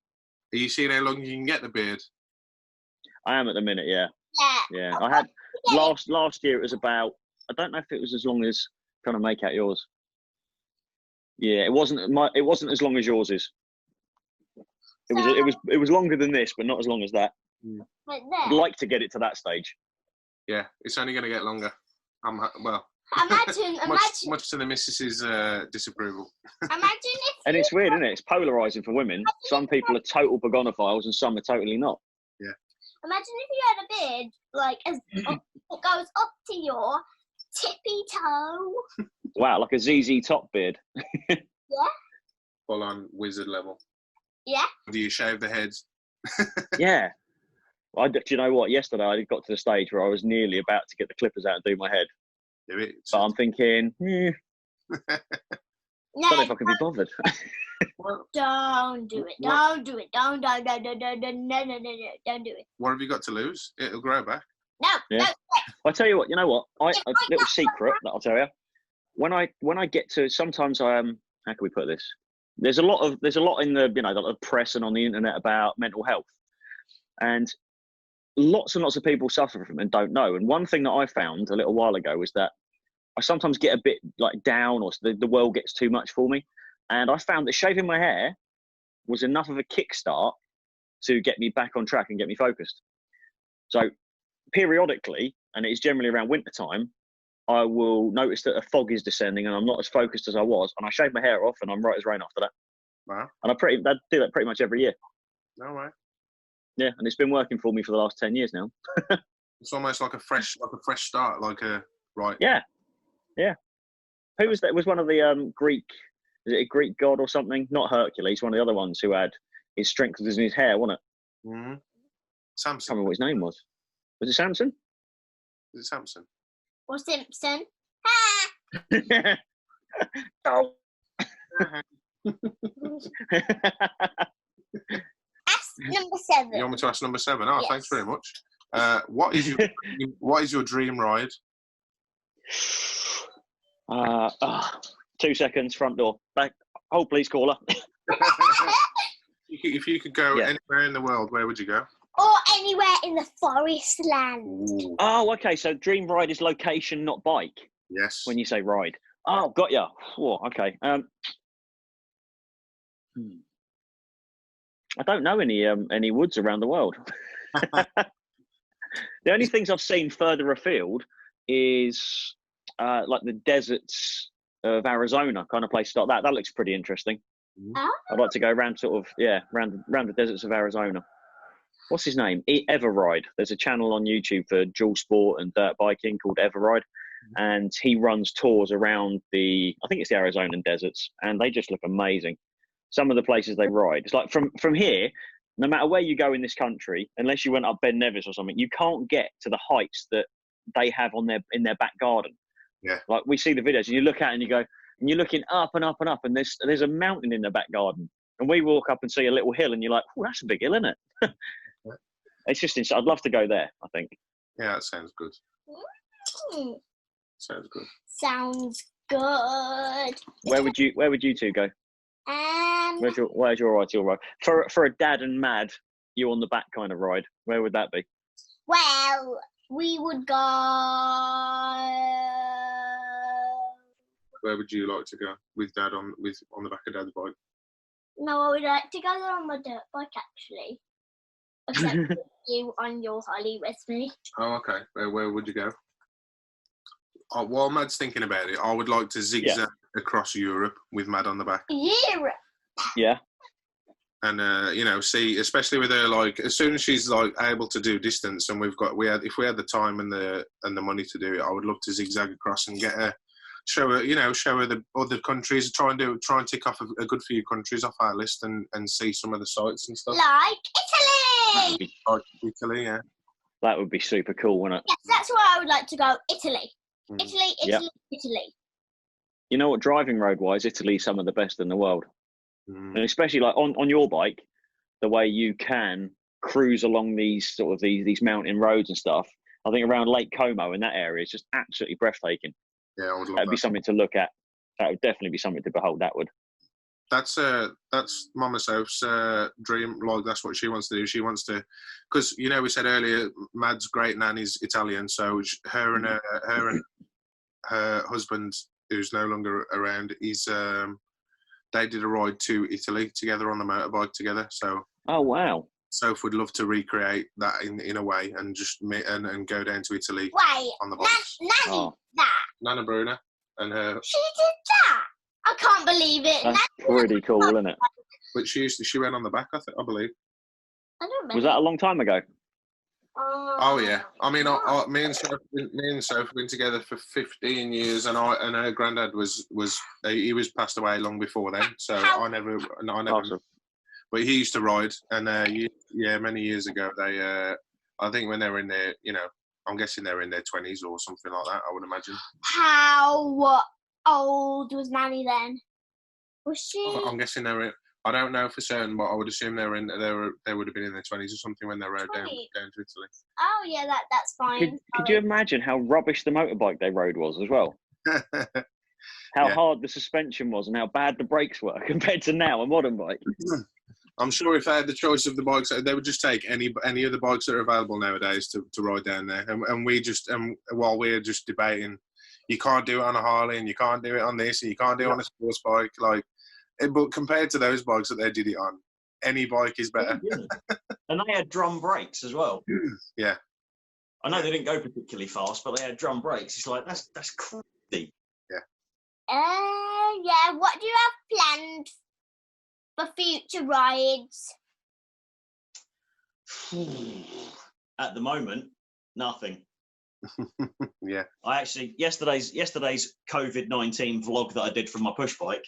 Are you seeing how long you can get the beard? I am at the minute, yeah. Yeah. I had last year. It was about, I don't know if it was as long as, trying to make out yours. Yeah, it wasn't as long as yours is. It was longer than this, but not as long as that. Like I'd like to get it to that stage. Yeah, it's only going to get longer. Well. Imagine. Much to the missus's disapproval. Imagine if. And it's weird, isn't it? It's polarising for women. Some people are total Pagonophiles, and some are totally not. Yeah. Imagine if you had a beard like it goes up to your tippy toe. Wow, like a ZZ Top beard. Yeah. Full on wizard level. Yeah. Do you shave the heads? Yeah. Do you know what? Yesterday I got to the stage where I was nearly about to get the clippers out and do my head. Do it. But I'm thinking, No, don't know if I can be bothered. Don't do it. Don't do it. Don't do it. What have you got to lose? It'll grow back. No. Yeah. I tell you what. You know what? A little secret that I'll tell you. When I get to, sometimes how can we put this? There's a lot in the the press and on the internet about mental health, and lots of people suffer from it and don't know. And one thing that I found a little while ago was that I sometimes get a bit like down, or the world gets too much for me. And I found that shaving my hair was enough of a kickstart to get me back on track and get me focused. So periodically, and it's generally around winter time, I will notice that a fog is descending and I'm not as focused as I was, and I shave my hair off and I'm right as rain after that. Wow. And I do that pretty much every year. No way. Yeah, and it's been working for me for the last 10 years now. It's almost like a fresh start, right. Yeah. Who was that? It was one of the Greek, is it a Greek god or something? Not Hercules, one of the other ones who had his strength was in his hair, wasn't it? Mm-hmm. I Samson. can't remember what his name was. Was it Samson? Is it Samson? Or Simpson. Oh. Ask number 7. You want me to ask number 7? Oh, Yes. Thanks very much. What is your dream ride? 2 seconds, front door. Back. Hold, please, caller. If you could go anywhere in the world, where would you go? Or anywhere in the forest land. Ooh. Oh, okay. So dream ride is location, not bike. Yes. When you say ride. Oh, got ya. Oh, okay. I don't know any woods around the world. The only things I've seen further afield is like the deserts of Arizona, kind of places like that. That looks pretty interesting. Oh. I'd like to go around around the deserts of Arizona. What's his name? Everride. There's a channel on YouTube for dual sport and dirt biking called Everride, and he runs tours around I think it's the Arizonan deserts, and they just look amazing. Some of the places they ride, it's like from here, no matter where you go in this country, unless you went up Ben Nevis or something, you can't get to the heights that they have in their back garden. Yeah. Like we see the videos, and you look at it and you go, and you're looking up and up and up, and there's a mountain in the back garden, and we walk up and see a little hill, and you're like, oh, that's a big hill, isn't it? It's just insane. I'd love to go there, I think. Yeah, that sounds good. Mm. Sounds good. Sounds good. Where would you two go? Where's your ride? For a dad and mad, you on the back kind of ride. Where would that be? Well, we would go. Where would you like to go with Dad on the back of Dad's bike? No, I would like to go on my dirt bike actually. Except you on your Holly with me. Oh, okay. Where would you go? While Mad's thinking about it, I would like to zigzag across Europe with Mad on the back. Europe. Yeah. And see, especially with her, like as soon as she's like able to do distance, and if we had the time and the money to do it, I would love to zigzag across and get her, show her the other countries, try and tick off a good few countries off our list and see some of the sites and stuff. Like Italy. Like Italy, yeah. That would be super cool, wouldn't it? Yes, that's where I would like to go. Italy. Mm. Italy. You know what? Driving road-wise, Italy's some of the best in the world. Mm. And especially like on your bike, the way you can cruise along these mountain roads and stuff. I think around Lake Como in that area is just absolutely breathtaking. Yeah, I would love That'd be that. something to look at. That would definitely be something to behold. That would. That's Mama Soph's dream. Like that's what she wants to do. She wants to, because we said earlier, Mad's great nan is Italian, so her and her husband, who's no longer around, they did a ride to Italy together on the motorbike together. So. Oh wow. Soph would love to recreate that in a way and just and go down to Italy on the bike. Nanny, that. Nana Bruna and her. She did that. I can't believe it. That's pretty cool, isn't it? But she went on the back, I believe. I don't remember. Was that a long time ago? Oh yeah. I mean, me and Soph have been together for 15 years, and her granddad was passed away long before then, so I never. Awesome. But he used to ride, and many years ago, they I think when they were in their, I'm guessing they were in their 20s or something like that. I would imagine. How old was Nanny then? Was she? I'm guessing they were. I don't know for certain, but I would assume they would have been in their 20s or something when they rode down to Italy. Oh yeah, that's fine. Could you imagine how rubbish the motorbike they rode was as well? How hard the suspension was and how bad the brakes were compared to now a modern bike. I'm sure if they had the choice of the bikes, they would just take any of the bikes that are available nowadays to ride down there. And we just while we're just debating, you can't do it on a Harley and you can't do it on this and you can't do it on a sports bike, like. But compared to those bikes that they did it on, any bike is better. And they had drum brakes as well. Yeah. I know they didn't go particularly fast, but they had drum brakes. It's like, that's crazy. Yeah. What do you have planned for future rides? At the moment, nothing. Yeah. I actually yesterday's COVID-19 vlog that I did from my push bike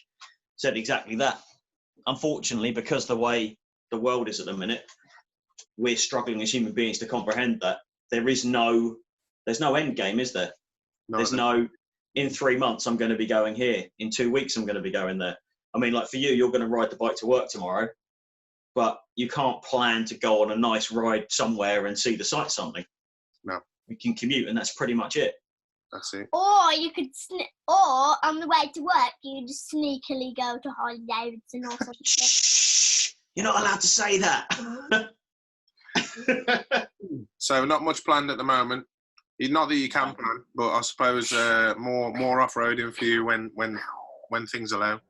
said exactly that. Unfortunately, because the way the world is at the minute, we're struggling as human beings to comprehend that there's no end game, is there? There's no, in 3 months I'm going to be going here, in 2 weeks I'm going to be going there. I mean, like for you're going to ride the bike to work tomorrow, but you can't plan to go on a nice ride somewhere and see the sight something. No. You can commute, and that's pretty much it. That's it. Or you could, or on the way to work, you just sneakily go to Harley Davidson or something. Shh! You're not allowed to say that. So not much planned at the moment. Not that you can plan, but I suppose more off-roading for you when things allow.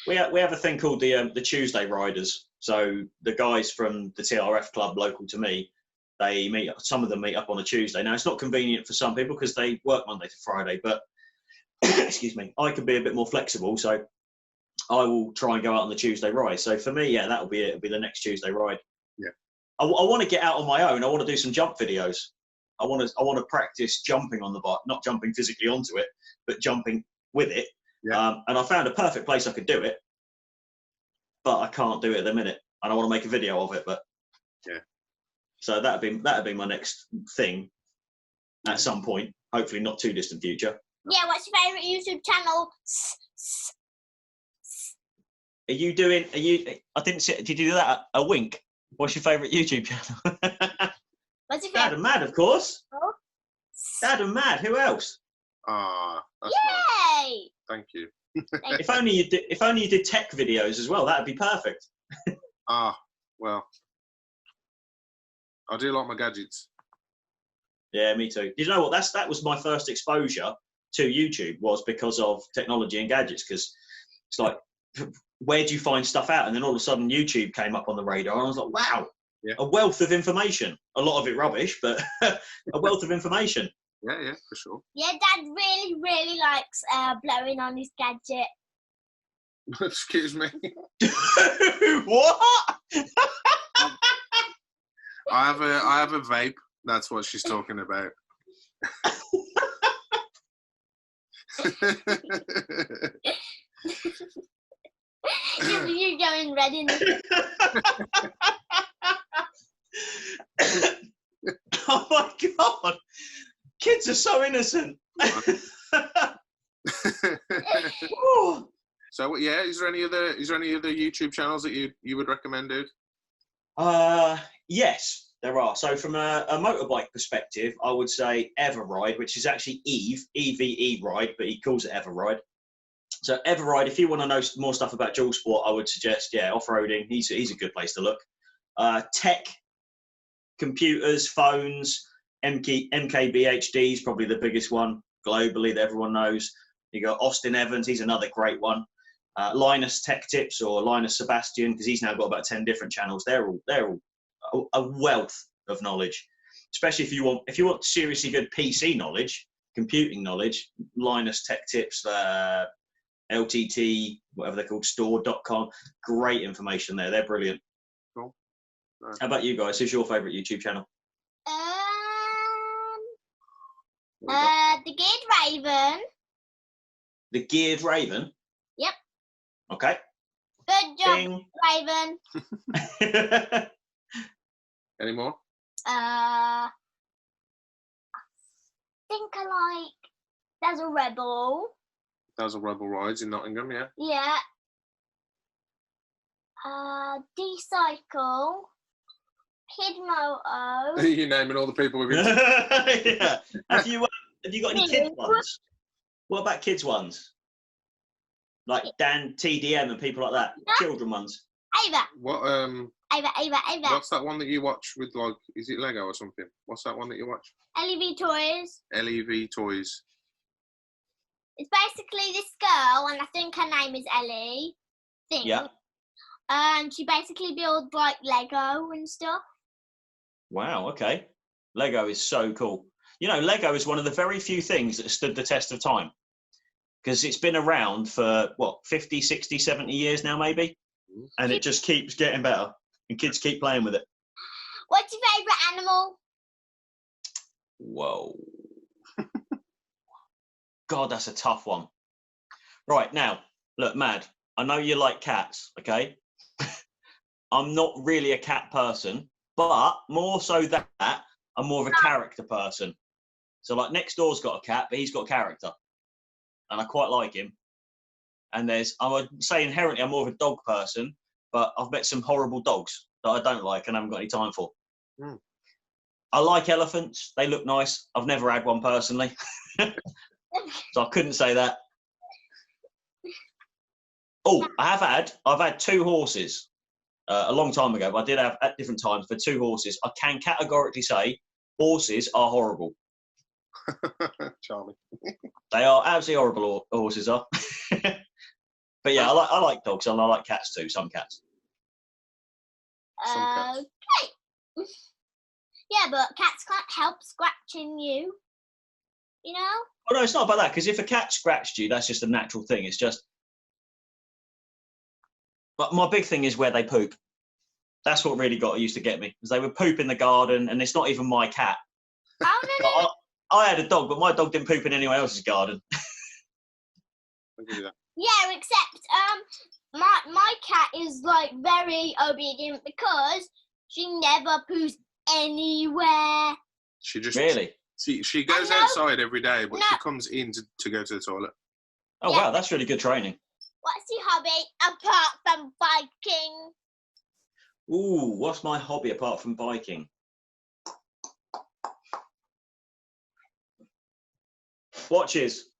We have a thing called the Tuesday Riders. So the guys from the TRF club local to me, they meet. Some of them meet up on a Tuesday. Now it's not convenient for some people because they work Monday to Friday, but excuse me, I can be a bit more flexible. So I will try and go out on the Tuesday ride. So for me, yeah, that'll be it. It'll be the next Tuesday ride. Yeah. I want to get out on my own. I want to do some jump videos. I want to practice jumping on the bike, not jumping physically onto it, but jumping with it. Yeah. And I found a perfect place I could do it, but I can't do it at the minute. And I want to make a video of it, but yeah. So that'd be my next thing at some point. Hopefully, not too distant future. Yeah. What's your favourite YouTube channel? I didn't see. Did you do that? A wink. What's your favourite YouTube channel? What's your Dad and Mad, of course. Oh. Dad and Mad. Who else? Ah, that's Yay! nice. Thank you. If only you did tech videos as well. That'd be perfect. Well, I do like my gadgets. Yeah, me too. You know what? That was my first exposure to YouTube, was because of technology and gadgets. Because it's like, where do you find stuff out? And then all of a sudden, YouTube came up on the radar, and I was like, wow, yeah. A wealth of information. A lot of it rubbish, but a wealth of information. Yeah, for sure. Yeah, Dad really, really likes blowing on his gadget. Excuse me. What? I have a vape. That's what she's talking about. You're going red in the... Oh my God! Kids are so innocent. So yeah, is there any other YouTube channels that you would recommend, dude? Yes, there are. So from a motorbike perspective, I would say Everride, which is actually EVE Ride, but he calls it Everride. So Everride, if you want to know more stuff about dual sport, I would suggest, off-roading. He's a good place to look. Tech, computers, phones, MKBHD is probably the biggest one globally that everyone knows. You got Austin Evans, he's another great one. Linus Tech Tips, or Linus Sebastian, because he's now got about 10 different channels. They're all a wealth of knowledge, especially if you want seriously good PC knowledge, computing knowledge. Linus Tech Tips, LTT, whatever they're called, store.com, great information there. They're brilliant. Cool. Nice. How about you guys? Who's your favourite YouTube channel? The Geared Raven. The Geared Raven? Yep. Okay. Good job, Bing. Raven. Any more? I think I like There's a Rebel. There's a Rebel Rides in Nottingham, yeah. Yeah. D-Cycle. Kid Moto. You're naming all the people we've been. Yeah. Have you got any kids ones? What about kids ones? Like Dan TDM and people like that. No. Children ones. Ava. What Ava. What's that one that you watch with, like, is it Lego or something? What's that one that you watch? LEV Toys. LEV Toys. It's basically this girl, and I think her name is Ellie. Yeah. And she basically builds like Lego and stuff. Wow, okay. Lego is so cool. You know, Lego is one of the very few things that stood the test of time. Because it's been around for, what, 50, 60, 70 years now, maybe? And it just keeps getting better. And kids keep playing with it. What's your favourite animal? Whoa. God, that's a tough one. Right, now, look, Mad, I know you like cats, okay? I'm not really a cat person, but more so that, I'm more of a character person. So, like, next door's got a cat, but he's got character. And I quite like him. And I would say inherently I'm more of a dog person, but I've met some horrible dogs that I don't like and haven't got any time for. Mm. I like elephants. They look nice. I've never had one personally. So I couldn't say that. Oh, I've had 2 horses a long time ago, but I did have at different times for 2 horses. I can categorically say horses are horrible. Charming. They are absolutely horrible, horses are. But yeah, I like dogs and I like cats too, some cats. Some cats. Okay. Yeah, but cats can't help scratching you. You know? Oh no, it's not about that, because if a cat scratched you, that's just a natural thing. It's just... But my big thing is where they poop. That's what really used to get me, because they would poop in the garden, and it's not even my cat. Oh, no. I had a dog, but my dog didn't poop in anyone else's garden. Yeah, except my cat is like very obedient because she never poos anywhere. She just really. She goes outside every day, but she comes in to go to the toilet. Oh wow, that's really good training. What's your hobby apart from biking? Ooh, what's my hobby apart from biking? Watches.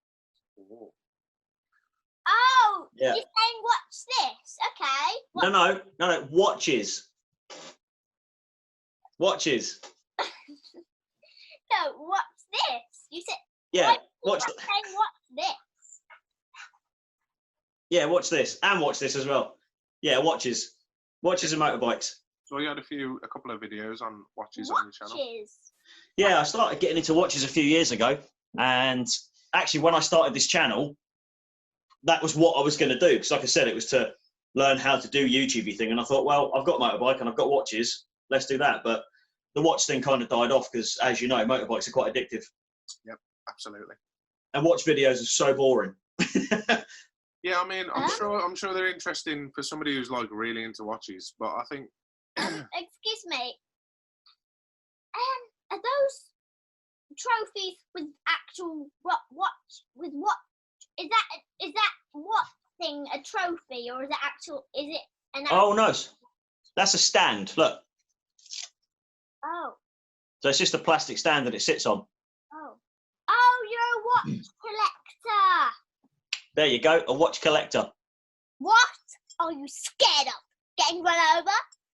Oh, yeah. You're saying watch this? Okay. No, watches. Watches. No, what's this? You said. Yeah, watch. Saying watch this. Yeah, watch this and watch this as well. Yeah, watches and motorbikes. So you had a couple of videos on watches on the channel. Yeah, I started getting into watches a few years ago, and actually when I started this channel, that was what I was going to do, because like I said, it was to learn how to do YouTube thing, and I thought, well, I've got motorbike and I've got watches, let's do that. But the watch thing kind of died off because, as you know, motorbikes are quite addictive. Yep, absolutely. And watch videos are so boring. Yeah, I mean, I'm sure they're interesting for somebody who's like really into watches, but I think. Excuse me. Are those trophies with actual watch? With what? Is that what thing a trophy, or is it actual? Is it an? Oh no, that's a stand. Look. Oh. So it's just a plastic stand that it sits on. Oh, you're a watch collector. There you go, a watch collector. What are you scared of? Getting run over?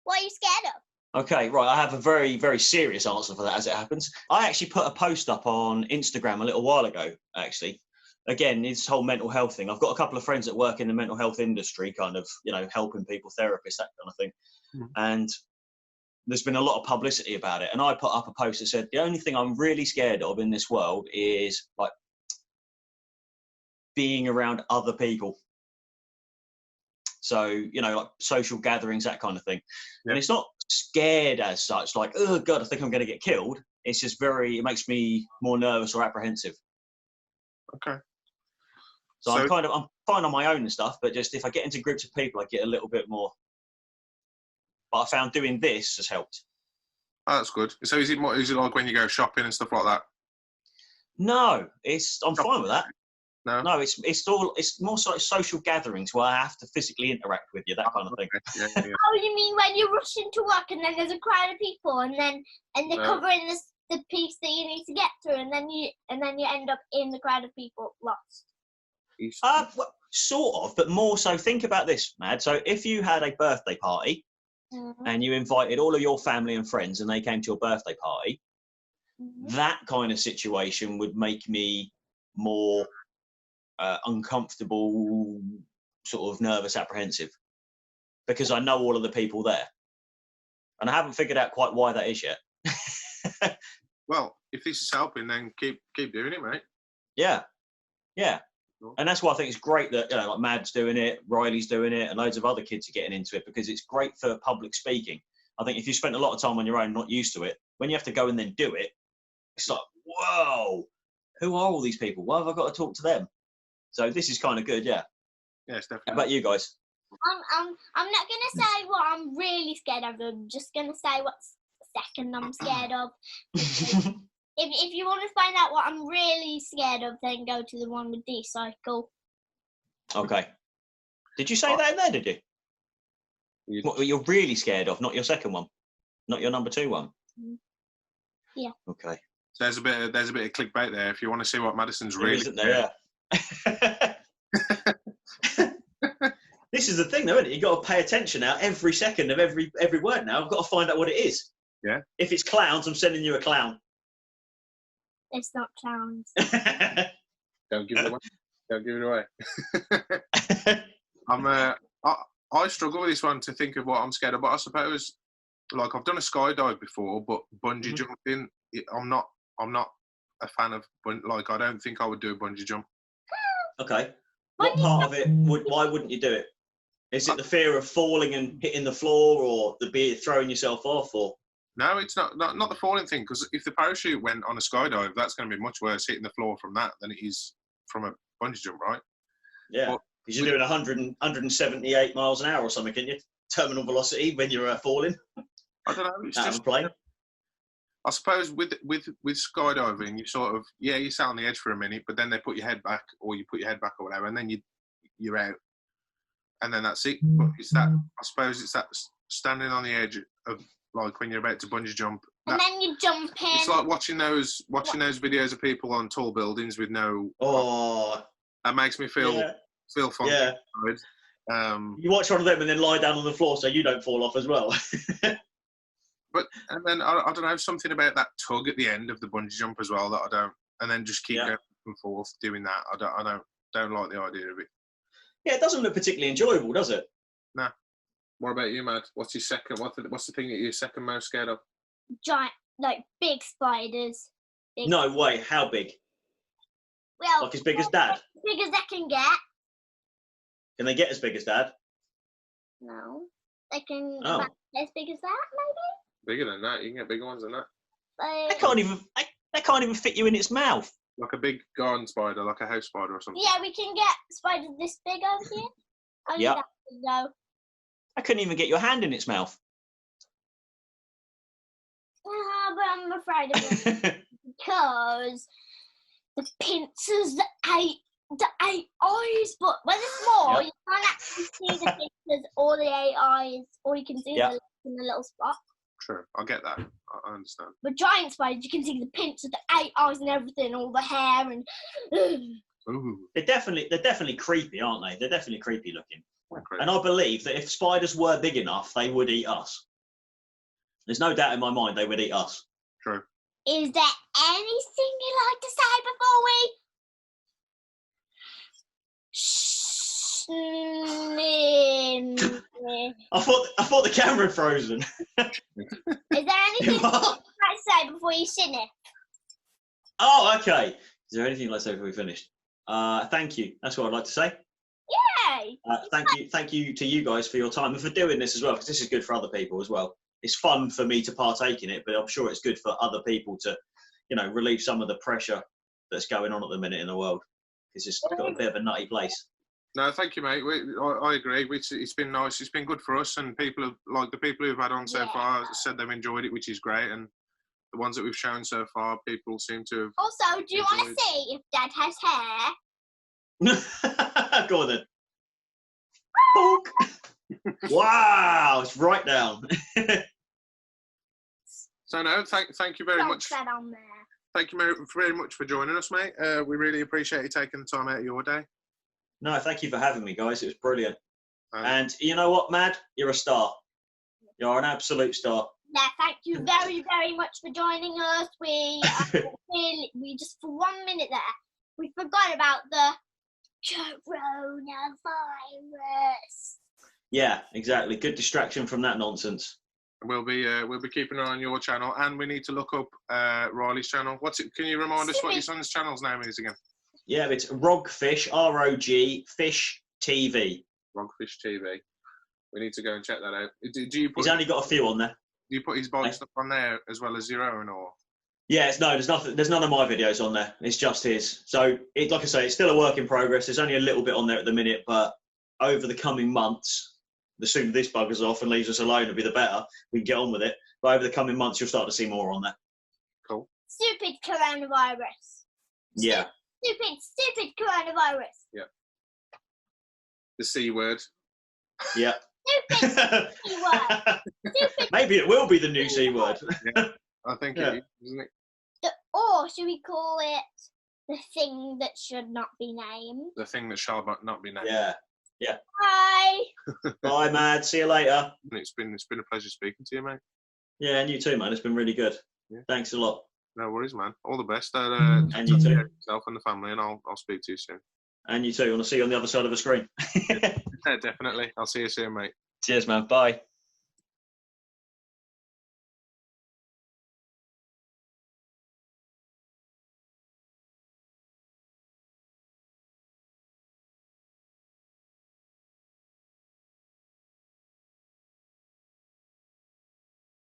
What are you scared of? Okay, right, I have a very, very serious answer for that as it happens. I actually put a post up on Instagram a little while ago, actually. Again, this whole mental health thing. I've got a couple of friends that work in the mental health industry, kind of, you know, helping people, therapists, that kind of thing. And there's been a lot of publicity about it. And I put up a post that said, the only thing I'm really scared of in this world is, like, being around other people. So, you know, like social gatherings, that kind of thing. Yep. And it's not scared as such, like, oh God, I think I'm going to get killed. It's just it makes me more nervous or apprehensive. Okay. So I'm fine on my own and stuff, but just if I get into groups of people, I get a little bit more. But I found doing this has helped. Oh, that's good. So is it like when you go shopping and stuff like that? No, I'm fine with that. No, it's more sort of social gatherings where I have to physically interact with you, that kind of thing. Yeah. Oh, you mean when you rush into work and then there's a crowd of people and they're covering the piece that you need to get through, and then you end up in the crowd of people lost. Well, sort of, but more so. Think about this, Mad. So if you had a birthday party and you invited all of your family and friends and they came to your birthday party, that kind of situation would make me more uncomfortable, sort of nervous, apprehensive. because I know all of the people there. And I haven't figured out quite why that is yet. Well, if this is helping, then keep doing it, mate. Yeah. And that's why I think it's great that, like Mad's doing it, Riley's doing it, and loads of other kids are getting into it, because it's great for public speaking. I think if you spent a lot of time on your own, not used to it, when you have to go and then do it, it's like, whoa, who are all these people? Why have I got to talk to them? So this is kind of good, yeah. Yeah, it's definitely. How about you guys? I'm not gonna say what I'm really scared of. I'm just gonna say what's second I'm scared of. If you want to find out what I'm really scared of, then go to the one with D-cycle. Okay. Did you say that in there, did you? What you're really scared of, not your second one? Not your number 2 one? Yeah. Okay. So there's a bit of clickbait there. If you want to see what Madison's really isn't there? Yeah. This is the thing, though, isn't it? You've got to pay attention now every second of every word now. I've got to find out what it is. Yeah. If it's clowns, I'm sending you a clown. It's not clowns. Don't give it away. Don't give it away. I struggle with this one to think of what I'm scared of, but I suppose, like, I've done a skydive before, but bungee jumping, I'm not a fan of. Like, I don't think I would do a bungee jump. Okay. What part of it why wouldn't you do it? Is it the fear of falling and hitting the floor, or the throwing yourself off, or? No, it's not the falling thing, because if the parachute went on a skydive, that's going to be much worse hitting the floor from that than it is from a bungee jump, right? Yeah, because you're doing 178 miles an hour or something, can you? Terminal velocity when you're falling. I don't know. It's out just of a plane. I suppose with skydiving, you sort of, you sat on the edge for a minute, but then they put your head back, or you put your head back or whatever, and then you're out, and then that's it. But it's that, I suppose it's that standing on the edge of, like, when you're about to bungee jump. And then you jump in. It's like watching those videos of people on tall buildings with no. Oh. That makes me feel fun. Yeah. You watch one of them and then lie down on the floor so you don't fall off as well. But and then I don't know, something about that tug at the end of the bungee jump as well that I don't, and then just keep going back and forth doing that. I don't like the idea of it. Yeah, it doesn't look particularly enjoyable, does it? Nah. What about you, Matt? What's your second? What's the thing that you're second most scared of? Giant, like big spiders. No way. How big? Well, like as big as Dad? As big as they can get. Can they get as big as Dad? No, they can get as big as that, maybe. Bigger than that, you can get bigger ones than that. They can't even fit you in its mouth. Like a big garden spider, like a house spider or something. Yeah, we can get spiders this big over here. Yeah. No. I couldn't even get your hand in its mouth. But I'm afraid of it because the pincers, the eight eyes. But when it's small, you can't actually see the pincers or the 8 eyes, or you can see the little spot. True, I get that. I understand. But giant spiders, you can see the pincers, the 8 eyes, and everything, all the hair and. Ooh. They're definitely creepy, aren't they? They're definitely creepy looking. Creepy. And I believe that if spiders were big enough, they would eat us. There's no doubt in my mind they would eat us. True. Is there anything you'd like to say before we? I thought the camera had frozen. Is there anything you'd like to say before you finish? Oh, okay. Is there anything you'd like to say before we finished? Thank you. That's what I'd like to say. Yay! Thank you to you guys for your time and for doing this as well, because this is good for other people as well. It's fun for me to partake in it, but I'm sure it's good for other people to, relieve some of the pressure that's going on at the minute in the world, because it's got a bit of a nutty place. No, thank you, mate. I agree. It's been nice. It's been good for us, and the people who've had on so far said they've enjoyed it, which is great. And the ones that we've shown so far, people seem to have. Also, do you want to see if Dad has hair? Go on then. Wow, it's right down. So no, thank you very much. That on there. Thank you very much for joining us, mate. We really appreciate you taking the time out of your day. No, thank you for having me, guys. It was brilliant. And you know what, Mad? You're a star. You're an absolute star. Yeah, thank you very, very much for joining us. We just for 1 minute there, we forgot about the coronavirus. Yeah, exactly. Good distraction from that nonsense. We'll be keeping an eye on your channel, and we need to look up Riley's channel. What's it? Can you remind us what your son's channel's name is again? Yeah, it's Rogfish, ROG Fish TV. Rogfish TV. We need to go and check that out. Do you put? He's only got a few on there. Do you put his bike stuff on there as well as your own, or? Yeah, there's nothing. There's none of my videos on there. It's just his. So, like I say, it's still a work in progress. There's only a little bit on there at the minute, but over the coming months, the sooner this buggers off and leaves us alone, it'll be the better. We can get on with it. But over the coming months, you'll start to see more on there. Cool. Stupid coronavirus. Yeah. Stupid coronavirus. Yeah. The C word. Yeah. Stupid C word. Stupid. Maybe it will be the new C word. Yeah, I think it is, isn't it? Or should we call it the thing that should not be named? The thing that shall not be named. Yeah. Yeah. Bye. Bye, Mad. See you later. It's been a pleasure speaking to you, mate. Yeah, and you too, man. It's been really good. Yeah. Thanks a lot. No worries, man. All the best. And you too. Yourself and the family, and I'll speak to you soon. And you too. I want to see you on the other side of the screen. Yeah, definitely. I'll see you soon, mate. Cheers, man. Bye.